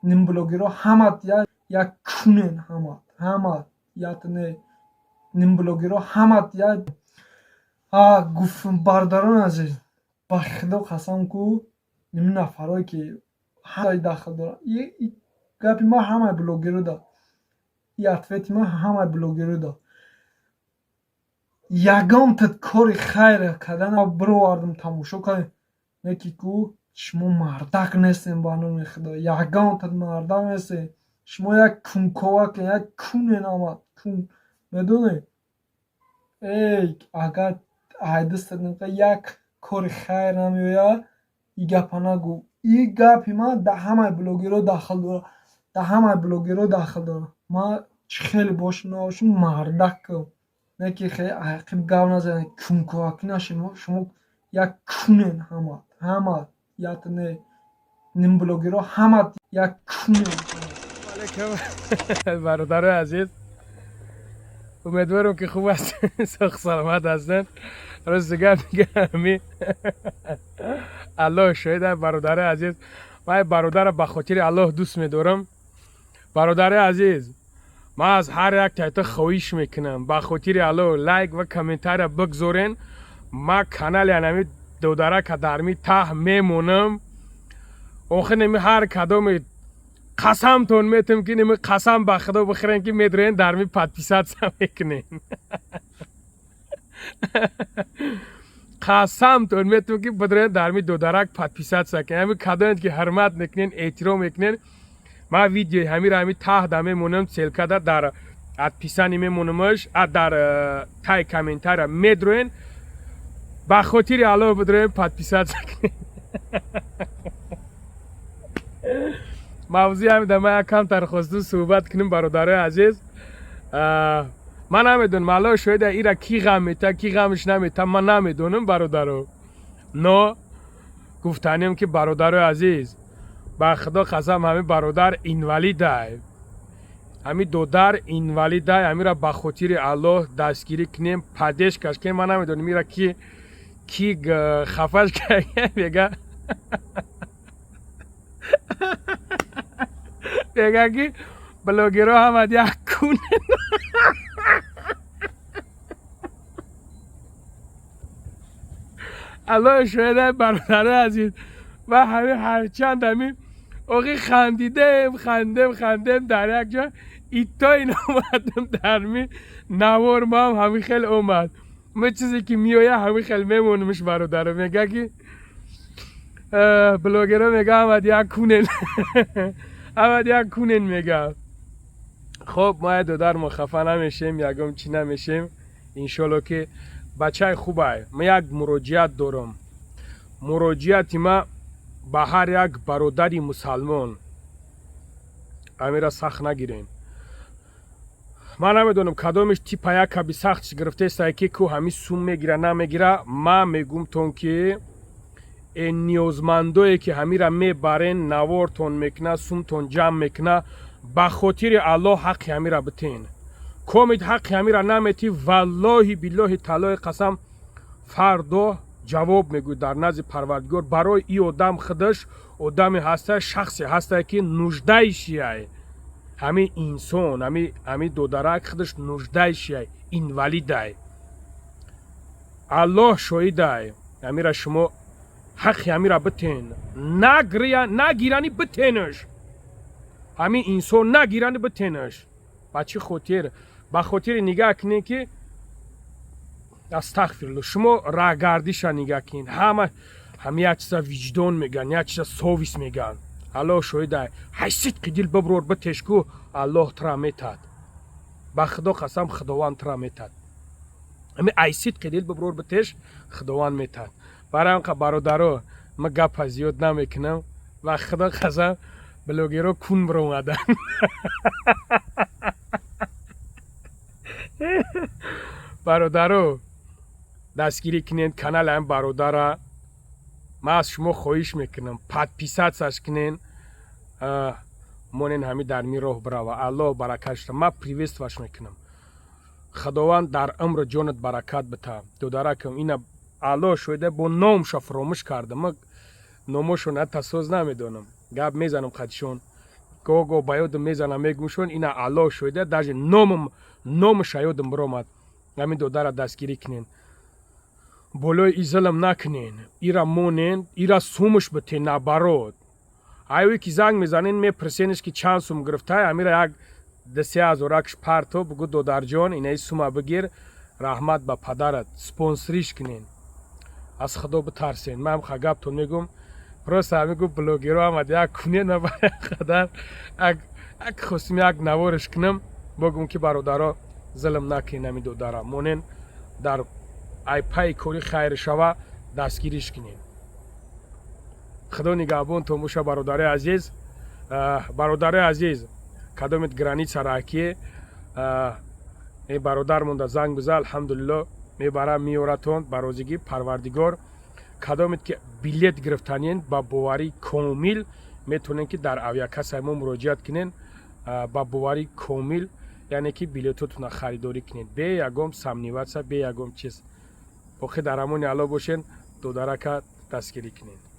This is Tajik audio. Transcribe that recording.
ним блогеро ҳамат як кунен ҳамат ятне ним блогеро ҳамат як гуфтм бародарон азиз ба худо қасам ку ними нафарое ки ҳамаи дахл дорад гапи ман ҳамаи блогеро да ответи ман ҳамаи блогеро да ягонта кори хайр кардан бировардам тамошо кардем неки ку шумо мардак нестем ба номи худо ягонта мардак нестем шумо як кунковак як кунен амад кун медонед агар айдастадника як кори хайр намеояд и гапа нагӯ и гапи ман да ҳамаи блогеро дахл дорад да ҳамаи блогеро дахл дорад ман чӣ хеле бошим набошим мардакам неки хеле ақиб гап назанед кунковакӣ нашед шумо як кунен ҳамат ятне ним блогеро ҳамат як кунен. برادر عزیز امیدوارم که خوب هستین سخت سلامت هستین روز دیگر میگه همین الله شاید برادر عزیز من برادر به خاطر الله دوست میدارم برادر عزیز من از هر یک تایتا خواهش میکنم به خاطر الله لایک و کامنتار بگذارین ما کانال یعنی دوداره که در می ته میمونم آخه نمی هر کدام قسم تون میتونم که نمی قسم به خدا بخورین که میدرین در می پادپیسات سم میکنین قسم تون میتونم که بدرین در می دوداره پادپیسات سکنین همی کدام که حرمت میکنین احترام میکنین ما ویدیو همی را همی ته دمه مونم سلکده در ادپیسانی میمونمش در تای کامنتار میدرین با خاطر الله بدرین پادپیسات سکنین موضوع هم در من کم ترخواستون صحبت کنیم برادر عزیز من نمیدونم الله شاید ایرا کی غم میته کی غمش نمیته من نمیدونم برادرو نه گفتنیم که برادر عزیز با خدا قسم همین برادر اینوالیده همین دودر اینوالیده همین را با خاطر الله دستگیری کنیم پدش کش کنیم من نمیدونم ایرا کی خفش کنیم بگه بگه که بلوگرها هم یک کنن الله شاید برادر عزیز و همه هرچند همین اوقی خندیم در یک جا ایتا این اومدم در می نوار ما هم همین خیلی اومد ما چیزی که میویه همین خیلی میمونمش برادر میگه که بلوگرها میگه همه یک کنن همه یک کنن میگه خب ما دودر ما خفه نمیشیم یکم چی نمیشیم انشالله که بچه خوبه ما یک مراجعت دارم مراجعت ما به هر یک برادری مسلمان امیره سخت نگیرین من نمیدونم کدامش تیپ یک کبی سخت گرفته است که کو همی سوم میگیره نمیگیره من میگم تون که این نیازمندایی که همی را میبرین نوار تون میکنه سوم تون جمع میکنه به خاطر الله حق همی را بتین کومید حق همی را نمیتی والله بالله تعالی قسم فردا جواب میگوید در نزد پروردگار برای این آدم خودش آدم هسته شخصی هسته که نجده شیعه همین انسان همین دودرک خودش نجده شیعه اینوالیده الله شاهده همین را شما حق همین را بتین نگیرانی بتینش همین انسان نگیرانی بتینش بچه خاطر با خاطر نگاه کنی که استغفرالله شما راگردیش نگاه کن همه یک چیز وجدان میگن یک چیز سویس میگن الله شاهده حیثیت قدیل ببرور بتشکو الله ترا میتاد با خدا قسم خداوند ترا میتاد همه حیثیت قدیل ببرور بتش خداوند میتاد برای اینکه برادرو ما گپ زیاد نمیکنم و خدا قسم بلوگیرو کون برو اومدن برادرو دستگیری کنین کانال هم برادر ما از شما خواهش میکنم پادپیسات ساش کنین مونین همی در می راه براوه الله برکتش ما پریویست واش میکنم خداوند در عمر جانت برکت بده دودرکم اینا الله شده با نامش فراموش کرده ما نامشو نه تسوز نمیدونم گپ میزنم خدشون گو با یادم میزنم میگوشون اینا علا شده даже نامش یادم برآمد همین دختر دستگیری کنین بالای ای ظلم نکنین ایرا مونین ایرا سومش بته نبرود ایوی که زنگ میزنین میپرسینش که چند سوم گرفته امیره یک 10,000 پرتو بگو دختر جان اینای سوم بگیر رحمت به پدرت سپانسریش کنین از خدا بترسین من خگبتون میگم پروست میگو بلوگیرو آمد یک کنین برای خدر یک خواستم یک نوارش کنم بگم که برادرها ظلم نکنین همی دخترها مونین در ای پای کوری خیر شوه دستگیریش کنین خدا نگهبان تو موشه برادر عزیز کدامت گرانیچه راکی ای برادرمون در زنگ بزن الحمدلله میبره میورتون برازگی پروردگار کدامت که بلیت گرفتنین با باوری کامل میتونین که در اویاکس ما مراجعت کنین با باوری کامل یعنی که بلیتتون خریداری کنین به یگم سمنیوات به یگم چیز بخی در همون علا باشین دو درکت دستگیری کنین